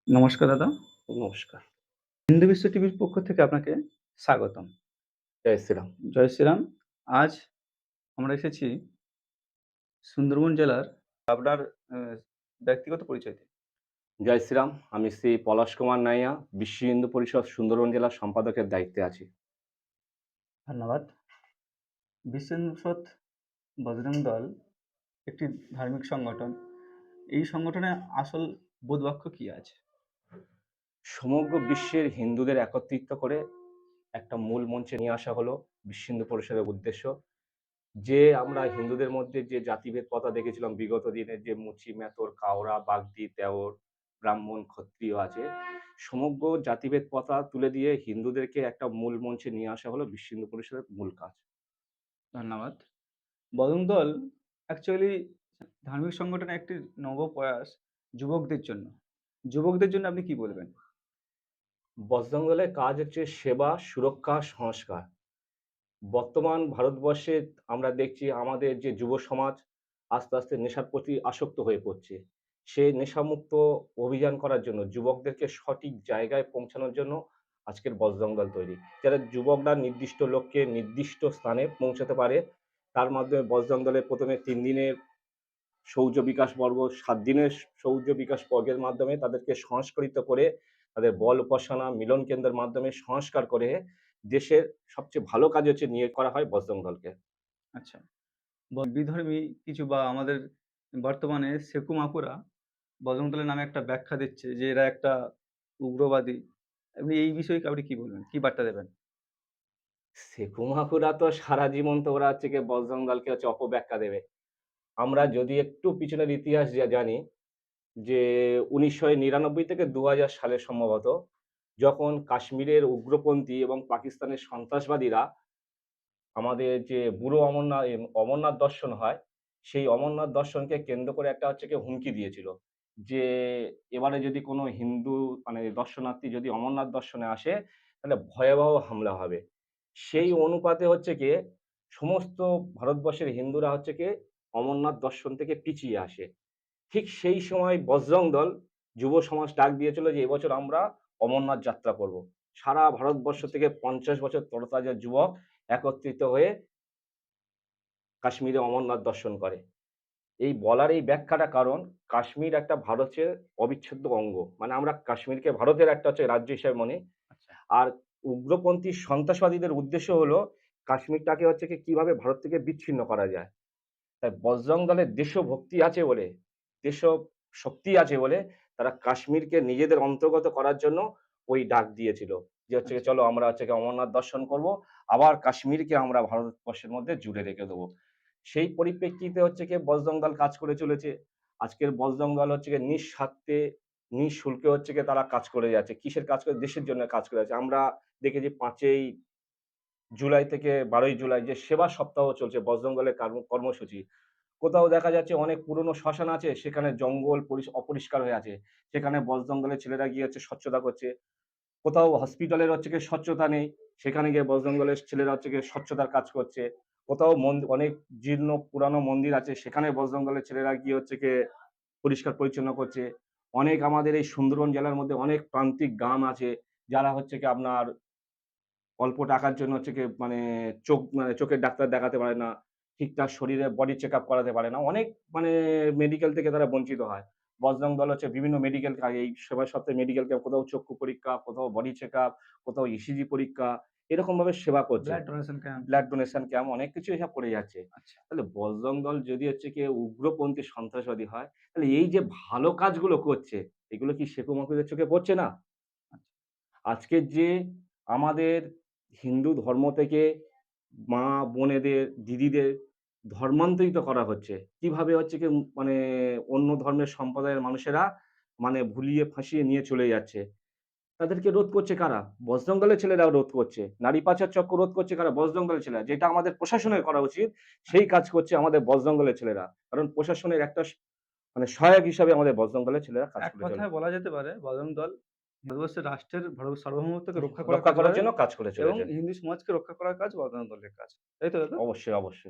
নমস্কার দাদা। নমস্কার। হিন্দু বিশ্ব টিভির পক্ষ থেকে আপনাকে স্বাগতম। জয় শ্রীরাম। জয় শ্রীরাম। আজ আমরা এসেছি সুন্দরবন জেলার আপনার আ ব্যক্তিগত পরিচয় দিন। জয় শ্রীরাম। আমি শ্রী পলাশ কুমার নাইয়া, বিশ্ব হিন্দু পরিষদ সুন্দরবন জেলার সম্পাদকের দায়িত্বে আছি। ধন্যবাদ। বিশ্ব হিন্দু পরিষদ বজরং দল একটি ধার্মিক সংগঠন। এই সংগঠনের আসল বোধবাক্য কি আছে? সমগ্র বিশ্বের হিন্দুদের একত্রিত করে একটা মূল মঞ্চে নিয়ে আসা হলো বিশ্ব হিন্দু পরিষদের উদ্দেশ্য। যে আমরা হিন্দুদের মধ্যে যে জাতিভেদ প্রথা দেখেছিলাম বিগত দিনে যে মুচি, মেথর, কাওড়া, বাগদি, দেওর, ব্রাহ্মণ, ক্ষত্রিয় আছে, সমগ্র জাতিভেদ প্রথা তুলে দিয়ে হিন্দুদেরকে একটা মূল মঞ্চে নিয়ে আসা হলো বিশ্ব হিন্দু পরিষদের মূল কাজ। ধন্যবাদ। বজরং দল অ্যাকচুয়ালি ধার্মিক সংগঠনের একটি নবপ্রয়াস যুবকদের জন্য। যুবকদের জন্য আপনি কি বলবেন? বজরং দলের কাজ হচ্ছে সেবা, সুরক্ষা, সংস্কার। বর্তমান ভারতবর্ষে আমরা দেখছি আমাদের যে যুব সমাজ আস্তে আস্তে নেশার প্রতি আসক্ত হয়ে পড়ছে। সেই নেশামুক্ত অভিযান করার জন্য যুবকদেরকে সঠিক জায়গায় পৌঁছানোর জন্য আজকের বজরং দল তৈরি। যারা যুবকরা নির্দিষ্ট লক্ষ্যে নির্দিষ্ট স্থানে পৌঁছাতে পারে, তার মাধ্যমে বজরং দলের ১ম এ ৩ দিনের শৌর্য বিকাশ পর্ব, ৭ দিনের শৌর্য বিকাশ পর্বের মাধ্যমে তাদেরকে সংস্করিত করে, তাদের বল উপাসনা, মিলন কেন্দ্রের মাধ্যমে সংস্কার করে দেশের সবচেয়ে ভালো কাজ হচ্ছে নিয়োগ করা হয় বজরং দলকে। আচ্ছা। বিধর্মী কিছু বা আমাদের বর্তমানে সেকু মাকুরা বজরং দলের নামে একটা ব্যাখ্যা দিচ্ছে যে এরা একটা উগ্রবাদী। আপনি এই বিষয়ে আপনি কি বলবেন? কি বার্তা দেবেন? সেকু মাকুরা তো সারা জীবন তো ওরা হচ্ছে গিয়ে বজরং দলকে হচ্ছে অপব্যাখ্যা দেবে। আমরা যদি একটু পিছনের ইতিহাস জানি যে ১৯৯৯ থেকে ২০০০ সালে সম্ভবত যখন কাশ্মীরের উগ্রপন্থী এবং পাকিস্তানের সন্ত্রাসবাদীরা আমাদের যে বুড়ো অমরনাথ দর্শন হয়, সেই অমরনাথ দর্শনকে কেন্দ্র করে একটা হচ্ছে গিয়ে হুমকি দিয়েছিল। যে এবারে যদি কোনো হিন্দু মানে দর্শনার্থী যদি অমরনাথ দর্শনে আসে, তাহলে ভয়াবহ হামলা হবে। সেই আচ্ছা, অনুপাতে হচ্ছে গিয়ে সমস্ত ভারতবর্ষের হিন্দুরা হচ্ছে গিয়ে অমরনাথ দর্শন থেকে পিছিয়ে আসে। ঠিক সেই সময় বজরং দল যুব সমাজ ডাক দিয়েছিল যে এবছর আমরা অমরনাথ যাত্রা করব। সারা ভারতবর্ষ আচ্ছা, থেকে ৫০ বছর তরতাজা যুবক একত্রিত হয়ে কাশ্মীরে অমরনাথ দর্শন করে। এই বলার এই ব্যাখ্যাটা কারণ কাশ্মীর একটা ভারতের অবিচ্ছেদ্য অঙ্গ। মানে আমরা কাশ্মীরকে ভারতের একটা হচ্ছে রাজ্য হিসেবে মানি। আচ্ছা, আর উগ্রপন্থী সন্ত্রাসবাদীদের উদ্দেশ্য হলো কাশ্মীরটাকে হচ্ছে কি কিভাবে ভারত থেকে বিচ্ছিন্ন করা যায়। তাই বজরং দলের দেশভক্তি আছে বলে, দেশশক্তি আছে বলে তারা কাশ্মীরকে নিজেদের অন্তর্গত করার জন্য ওই ডাক দিয়েছিল। যে হচ্ছে আচ্ছা, গিয়ে চলো আমরা হচ্ছে গিয়ে অমরনাথ দর্শন করব। আবার কাশ্মীরকে আমরা ভারতবর্ষের মধ্যে জুড়ে রেখে দেব। সেই পরিপ্রেক্ষিতে হচ্ছে গিয়ে বজরং দল কাজ করে চলেছে। আজকের বজরং দল হচ্ছে গিয়ে নিঃস্বার্থে, নিঃশুল্কে হচ্ছে গিয়ে তারা কাজ করে যাচ্ছে। কিসের কাজ করে? দেশের জন্য কাজ করে যাচ্ছে। আমরা দেখেছি ৫ই জুলাই থেকে ১২ই জুলাই যে সেবা সপ্তাহ চলছে বজরং দলের কর্মসূচি। কোথাও দেখা যাচ্ছে অনেক পুরনো শ্মশান আছে, সেখানে জঙ্গল অপরিষ্কার হয়ে আছে। সেখানে বজরং দলের ছেলেরা গিয়ে হচ্ছে স্বচ্ছতা করছে। কোথাও হসপিটালের হচ্ছে গিয়ে স্বচ্ছতা নেই, সেখানে গিয়ে বজরং দলের ছেলেরা হচ্ছে গিয়ে স্বচ্ছতার কাজ করছে। কোথাও অনেক জীর্ণ পুরানো মন্দির আছে, সেখানে বজরং দলের ছেলেরা গিয়ে হচ্ছে গিয়ে পরিষ্কার পরিচ্ছন্ন করছে। অনেক আমাদের এই সুন্দরবন জেলার মধ্যে অনেক প্রান্তিক গ্রাম আছে, যারা হচ্ছে গিয়ে আপনার অল্প টাকার জন্য হচ্ছে গিয়ে মানে চোখের ডাক্তার দেখাতে পারে না। ঠিকঠাক শরীরে বডি চেকআপ করাতে পারে না। অনেক মানে মেডিকেল থেকে তারা বঞ্চিত হয়। বজরং দল হচ্ছে বিভিন্ন মেডিকেল এই সেবা সপ্তাহে মেডিকেল ক্যাম্প, কোথাও চক্ষু পরীক্ষা, কোথাও বডি চেকআপ, কোথাও ইসিজি পরীক্ষা, এরকমভাবে সেবা করছে। Blood donation camp. Blood donation camp অনেক কিছু এসব করে যাচ্ছে। আচ্ছা, তাহলে বজরং দল যদি হচ্ছে গিয়ে উগ্রপন্থী সন্ত্রাসবাদী হয়, তাহলে এই যে ভালো কাজগুলো করছে, এগুলো কি শেকু মাকুদের চোখে পড়ছে না? আচ্ছা, আজকের যে আমাদের হিন্দু ধর্ম থেকে মা বোনেদের, দিদিদের ধর্মান্তরিত করা হচ্ছে। কিভাবে হচ্ছে কি মানে অন্য ধর্মের সম্প্রদায়ের মানুষেরা মানে ভুলিয়ে ফাঁসিয়ে নিয়ে চলে যাচ্ছে। তাদেরকে রোধ করছে কারা? বজরং দলের ছেলেরাও রোধ করছে। নারী পাচার চক্র রোধ করছে কারা? বজরং দলের ছেলেরা। যেটা আমাদের প্রশাসনের করা উচিত, সেই কাজ করছে আমাদের বজরং দলের ছেলেরা। কারণ প্রশাসনের একটা মানে সহায়ক হিসাবে আমাদের বজরং দলের ছেলেরা কাজ এক করে চলে। কথায় বলা যেতে পারে বজরং দল ভারতবর্ষের রাষ্ট্রের সার্বভৌমত্বকে রক্ষা করার রক্ষা কাজ করার করে জন্য কাজ করে এবং চলেছে। হিন্দু সমাজকে রক্ষা করার কাজ বজরং দলের কাজ। তাই তো দাদা? অবশ্যই, অবশ্যই।